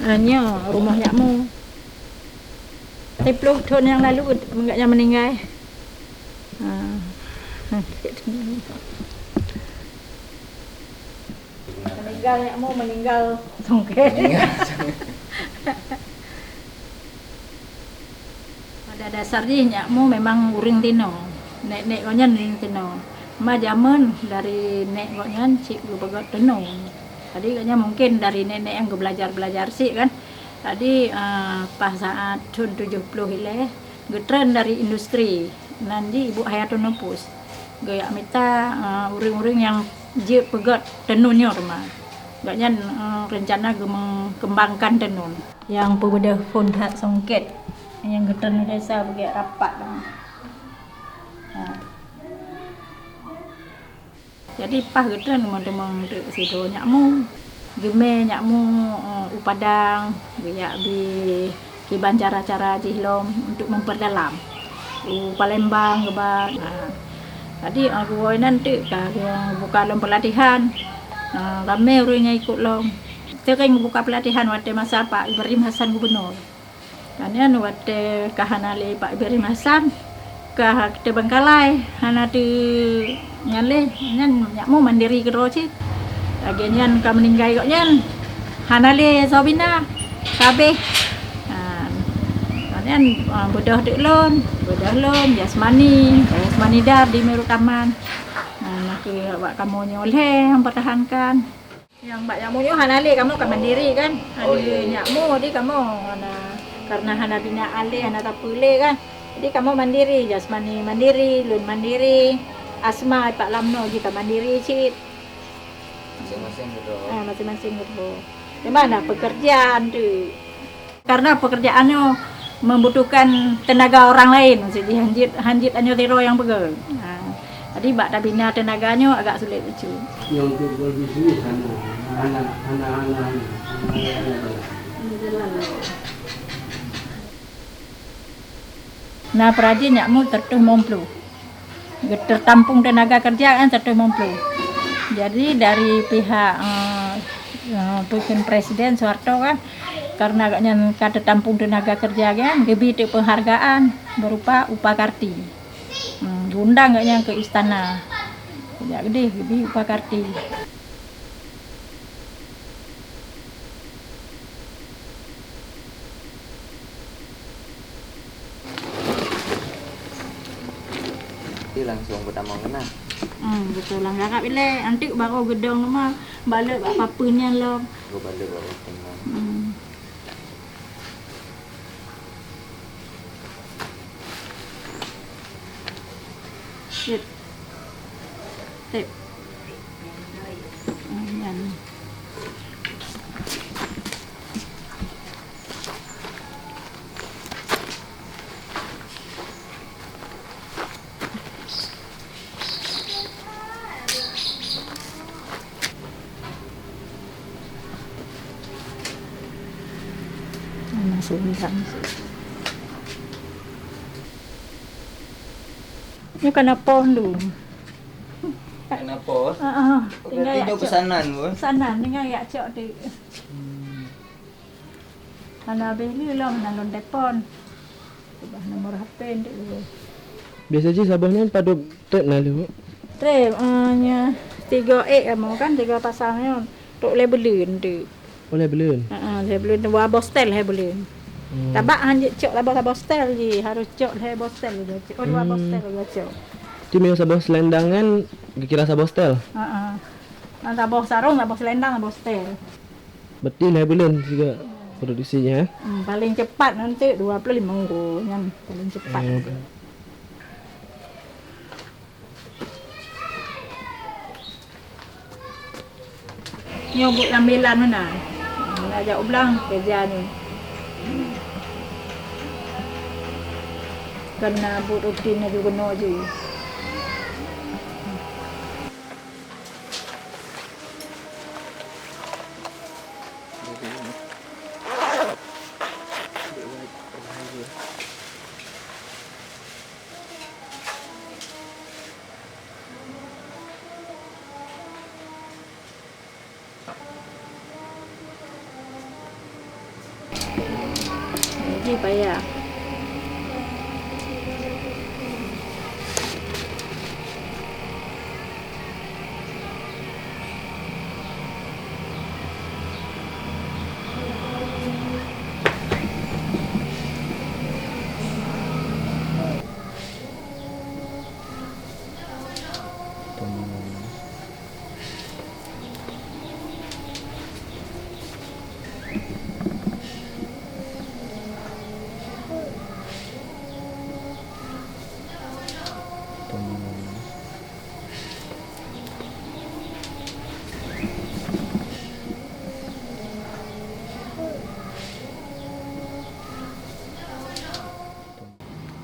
Hanya rumah Nyakmu. 10 tahun yang lalu enggaknya meninggal. Meninggal Nyakmu, meninggal songket. Pada dasarnya Nyakmu memang uring tino. Nek konyen uring tino. Ma zaman dari nek konyen cik begot tino. Tadi kayaknya mungkin dari nenek yang belajar sih kan. Tadi pas saat tahun 70 ile getren dari industri. Nanti Ibu Hayatun Nupus. Gaya minta uring-uring yang je pegot tenunnya rumah. Gaknya rencana mengembangkan tenun. Yang pemuda Fondat Songket yang getren desa bagi rapat. Jadi pas getren teman-teman dek situ Nyakmu. Geme Nyakmu upadang gaya ki cara-cara jihlom untuk memperdalam. Palembang kebat. Tadi aku nanti buka lom pelatihan. Kami orangnya ikut lom. Itu kan buka pelatihan waktu masa Pak Ibrahim Hasan Gubernur. Kan waktu kahanali Pak Ibrahim Hasan ke Bengkalai hana tu nyale nyan Nyakmu mandiri ke Roci. Lagi nyan ka meninggal kok nyan. Hanale Sabina kabeh. Kan bodoh lon jasmani dar di Meru Taman. Nak buat kamu nyoleh mempertahankan. Yang Mbak Nyakmu yo hanale kamu kan mandiri kan. Nyakmu di kamu karena hana bina ale hana tapule kan. Jadi kamu mandiri, jasmani mandiri, lun mandiri, asma Pak Lamno juga mandiri cit. Masing-masing gitu. Masing-masing gitu. Gimana pekerjaan tuh? Karena pekerjaannya membutuhkan tenaga orang lain, jadi hanjit anyo tiro yang pegang. Tadi Mbak Dabina tenaganya agak sulit itu. Yang untuk berbisnis anak-anak. Nah, perajin Nyakmu tertuh momplu. Tertampung tenaga kerja kan tertuh momplu. Jadi dari pihak Presiden Soeharto kan karena agaknya kata tampung tenaga kerja kan lebih di penghargaan berupa upah karti. Diundang agaknya ke istana. Tidak gede lebih upah karti. Langsung pertama kena. Betul lah kakak bila nanti baru gedong mah balik apa-apanya lo. Gua balik baru kena. Shit. Tip. Yan. Masukkan. Ini kenapa lu? Kenapa? Tinggal ya pesanan, Bu. Pesanan tinggal ya cok di. Ana beli lo menalon telepon. Ubah nomor HP ndek dulu. Biasa je sabahnya padu tek nalu. Tre nya 3 mau kan 3 pasangnya untuk labelin tu. Oleh belun. Labelin dua bostel labelin. Tabak hanjit cok labah bostel je harus cok le bostel je. Cok dua bostel je cok. Cuma yang sabah selendangan kira sabah stel. Sabah sarung, sabah selendang, sabah stel. Betul lah belun juga produksinya. Paling cepat nanti 25 minggu yang paling cepat. Nyobot lambilan mana? Ajak ulang kerja ni. Karena buat rutinnya juga no je. Jadi payah.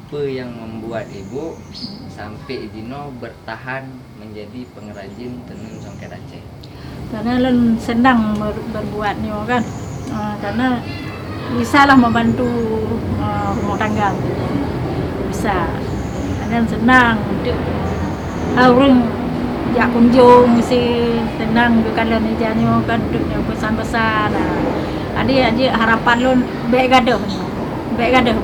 Apa yang membuat ibu sampai Dino bertahan menjadi pengrajin tenun songket Aceh? Karena Lun senang berbuat ni kan. Karena bisalah membantu rumah tangga. Bisa. Dan senang untuk orang jak kunjung mesti senang kalau ni janyo kan untuk pesan-pesan. Adik harapan Lun baik gaduh. Baik gaduh.